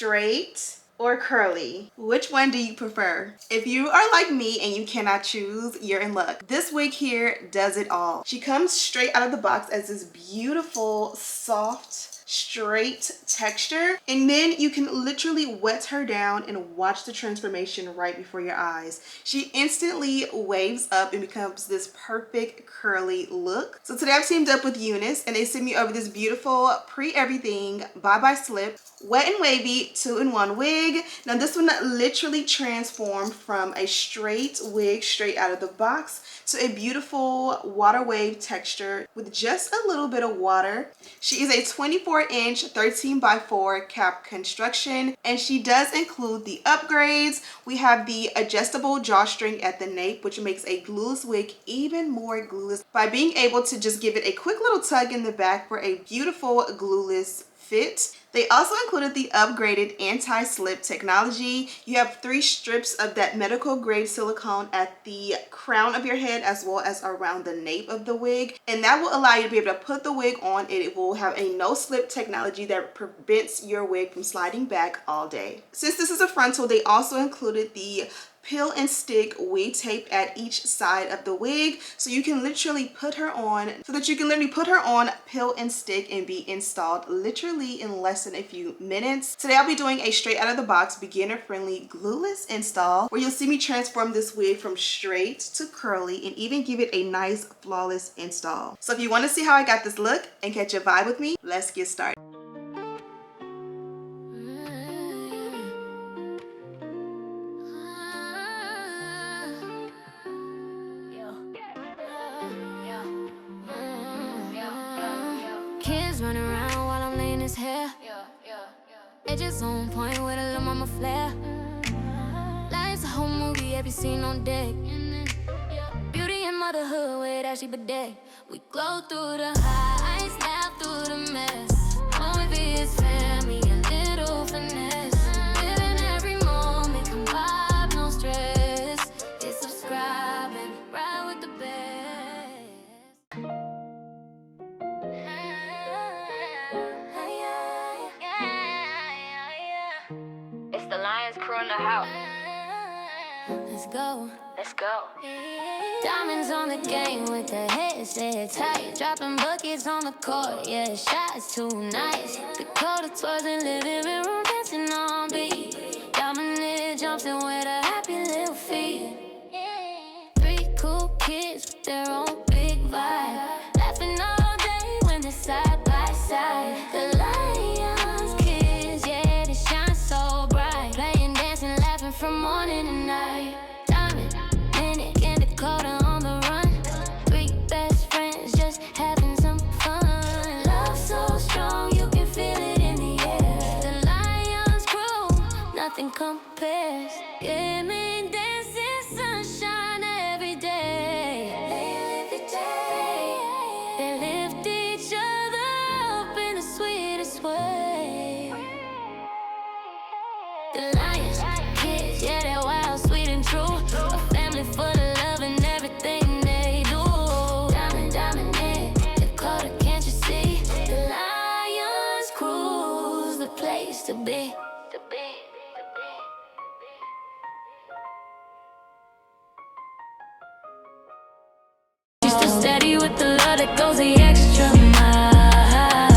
straight or curly? Which one do you prefer? If you are like me and you cannot choose, you're in luck. This wig here does it all. She comes straight out of the box as this beautiful, soft, straight texture, and then you can literally wet her down and watch the transformation right before your eyes. She instantly waves up and becomes this perfect curly look. So today I've teamed up with UNice and they sent me over this beautiful pre-everything bye-bye slip wet and wavy 2-in-1 wig. Now this one literally transformed from a straight wig straight out of the box to a beautiful water wave texture with just a little bit of water. She is a 24-inch 13x4 cap construction, and she does include the upgrades. We have the adjustable drawstring at the nape, which makes a glueless wig even more glueless by being able to just give it a quick little tug in the back for a beautiful glueless fit. They also included the upgraded anti-slip technology. You have 3 strips of that medical grade silicone at the crown of your head as well as around the nape of the wig, and that will allow you to be able to put the wig on. It will have a no slip technology that prevents your wig from sliding back all day. Since this is a frontal, they also included the peel and stick wig tape at each side of the wig, so you can literally put her on peel and stick and be installed literally in less than a few minutes. Today I'll be doing a straight out of the box beginner friendly glueless install where you'll see me transform this wig from straight to curly and even give it a nice flawless install. So if you want to see how I got this look and catch a vibe with me, let's get started. Running around while I'm laying his hair. Edges on point with a little mama flair. Life's a whole movie, every scene on deck. Beauty and motherhood with Ashley Bedeck. We glow through the highs, laugh through the mess. Wavy is family, a little finesse. Living every moment, come vibe, no stress. Hit subscribe and ride with the best. Crew in the house. Let's go. Let's go. Diamonds on the game with the head set tight. Dropping buckets on the court, yeah, shots too nice. Dakota twerking, living room dancing on beat. Dominant jumps in with a happy little feet. 3 cool kids with their own big vibe. Laughing all day when they're side by side. The Lions kids, yeah, they shine so bright. Playing, dancing, laughing from morning to night. Diamond, Bedeck, and Dakota on the run. 3 best friends just having some fun. Love so strong, you can feel it in the air. The Lions crew, nothing compares. Give me dancing sunshine every day. They live the day. They lift each other up in the sweetest way. The Lions kids, yeah, they're wild, sweet and true. A family full of love and everything they do. Diamond, dominant, Dakota, can't you see? The Lions crew's the place to be. She's still steady with the love that goes the extra mile.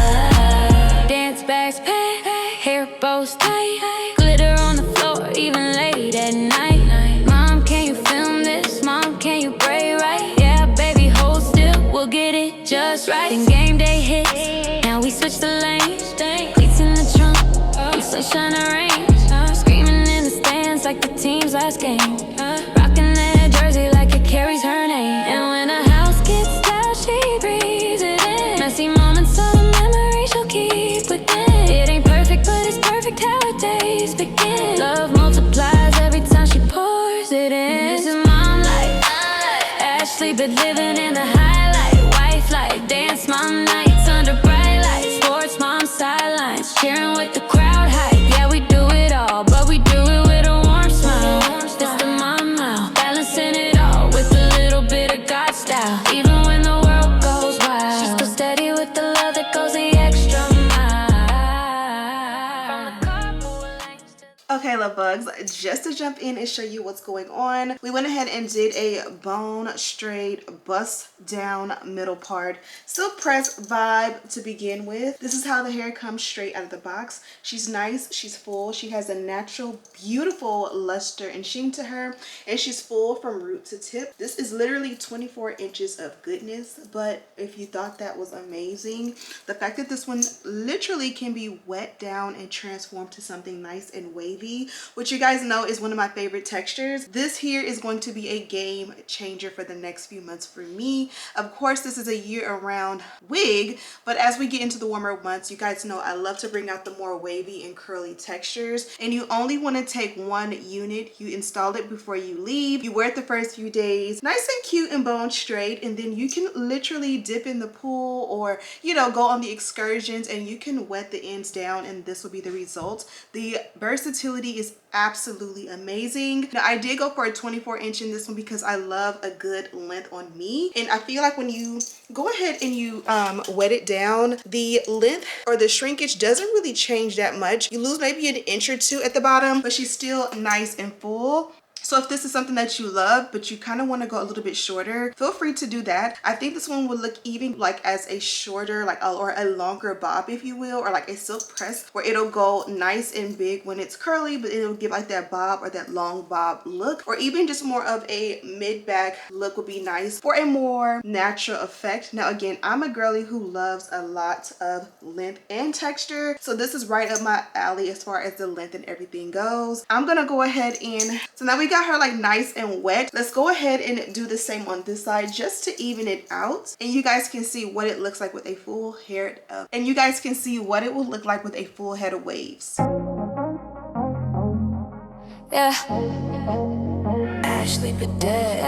Dance bags, pay, hair bows tight. Glitter on the floor, even late at night. Mom, can you film this? Mom, can you pray right? Yeah, baby, hold still, we'll get it just right. Then game day hits, now we switch the lanes. Cleats in the trunk, sunshine and rain. Screaming in the stands like the team's last game. Rocking that jersey like it carries her name. And when a house gets loud, she breathes it in. Messy moments of the memory she'll keep within. It ain't perfect, but it's perfect how her days begin. Love multiplies every time she pours it in. This is mom life, Ashley, but living in the highlight. Wife life, dance mom nights under bright lights. Sports mom sidelines, cheering with the crowd hype. Yeah, we do it all, but we do it with a warm smile. It's the mom mouth, balancing it all with a little bit of God style. Even when the world goes wild, she's still steady with the love that goes the extra mile. From the carpool Okay, love bugs, just to jump in and show you what's going on, we went ahead and did a bone straight bust down middle part silk press vibe to begin with. This is how the hair comes straight out of the box. She's nice, she's full, she has a natural beautiful luster and sheen to her, and she's full from root to tip. This is literally 24 inches of goodness, but if you thought that was amazing, the fact that this one literally can be wet down and transformed to something nice and wavy, which you guys know is one of my favorite textures. This here is going to be a game changer for the next few months for me. Of course, this is a year-round wig, but as we get into the warmer months, you guys know I love to bring out the more wavy and curly textures, and you only want to take one unit. You install it before you leave. You wear it the first few days, nice and cute and bone straight, and then you can literally dip in the pool or, you know, go on the excursions and you can wet the ends down, and this will be the result. The versatility is absolutely amazing. Now, I did go for a 24 inch in this one because I love a good length on me, and I feel like when you go ahead and you wet it down, the length or the shrinkage doesn't really change that much. You lose maybe an inch or two at the bottom, but she's still nice and full. So if this is something that you love, but you kind of want to go a little bit shorter, feel free to do that. I think this one would look even like as a shorter, like or a longer bob, if you will, or like a silk press, where it'll go nice and big when it's curly, but it'll give like that bob or that long bob look, or even just more of a mid-back look would be nice for a more natural effect. Now, again, I'm a girly who loves a lot of length and texture, so this is right up my alley as far as the length and everything goes. I'm gonna go ahead and, so now we got her like nice and wet. Let's go ahead and do the same on this side just to even it out, and you guys can see what it looks like with a full head of, and you guys can see what it will look like with a full head of waves. Yeah. Ashley Bedeck.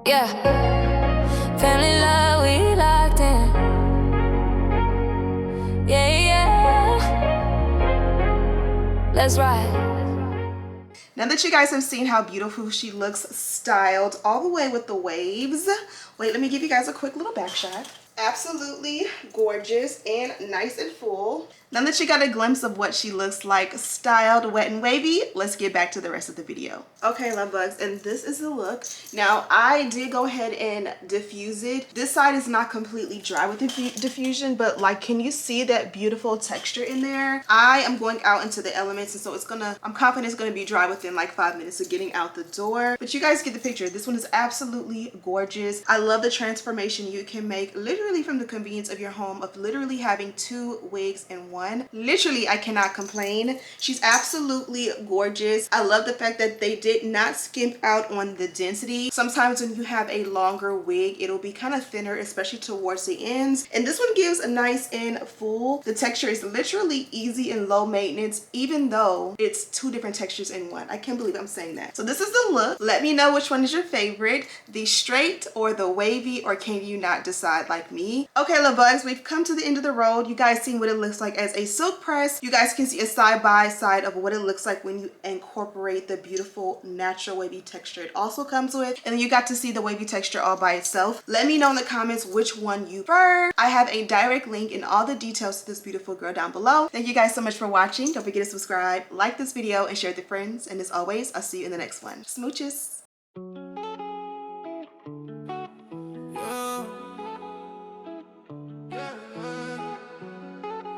Yeah. Family love, we locked in. Let's ride. Now that you guys have seen how beautiful she looks styled all the way with the waves, wait, let me give you guys a quick little back shot. Absolutely gorgeous and nice and full. Now that you got a glimpse of what she looks like styled, wet and wavy, let's get back to the rest of the video. Okay, love bugs, and this is the look. Now, I did go ahead and diffuse it. This side is not completely dry with the diffusion, but like, can you see that beautiful texture in there? I am going out into the elements, and so I'm confident it's gonna be dry within like 5 minutes of getting out the door. But you guys get the picture. This one is absolutely gorgeous. I love the transformation you can make literally from the convenience of your home, of literally having 2 wigs in one. Literally, I cannot complain. She's absolutely gorgeous. I love the fact that they did not skimp out on the density. Sometimes when you have a longer wig, it'll be kind of thinner, especially towards the ends. And this one gives a nice and full. The texture is literally easy and low maintenance, even though it's 2 different textures in one. I can't believe I'm saying that. So this is the look. Let me know which one is your favorite, the straight or the wavy, or can you not decide like me? Okay, love bugs, we've come to the end of the road. You guys seen what it looks like as a silk press. You guys can see a side-by-side of what it looks like when you incorporate the beautiful natural wavy texture it also comes with, and then you got to see the wavy texture all by itself. Let me know in the comments which one you prefer. I have a direct link and all the details to this beautiful girl down below. Thank you guys so much for watching. Don't forget to subscribe, like this video, and share it with your friends, and as always, I'll see you in the next one. Smooches.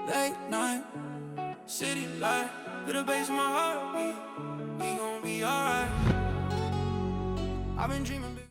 Late night, city light, little bass in my heart, we gon' be alright. I've been dreaming.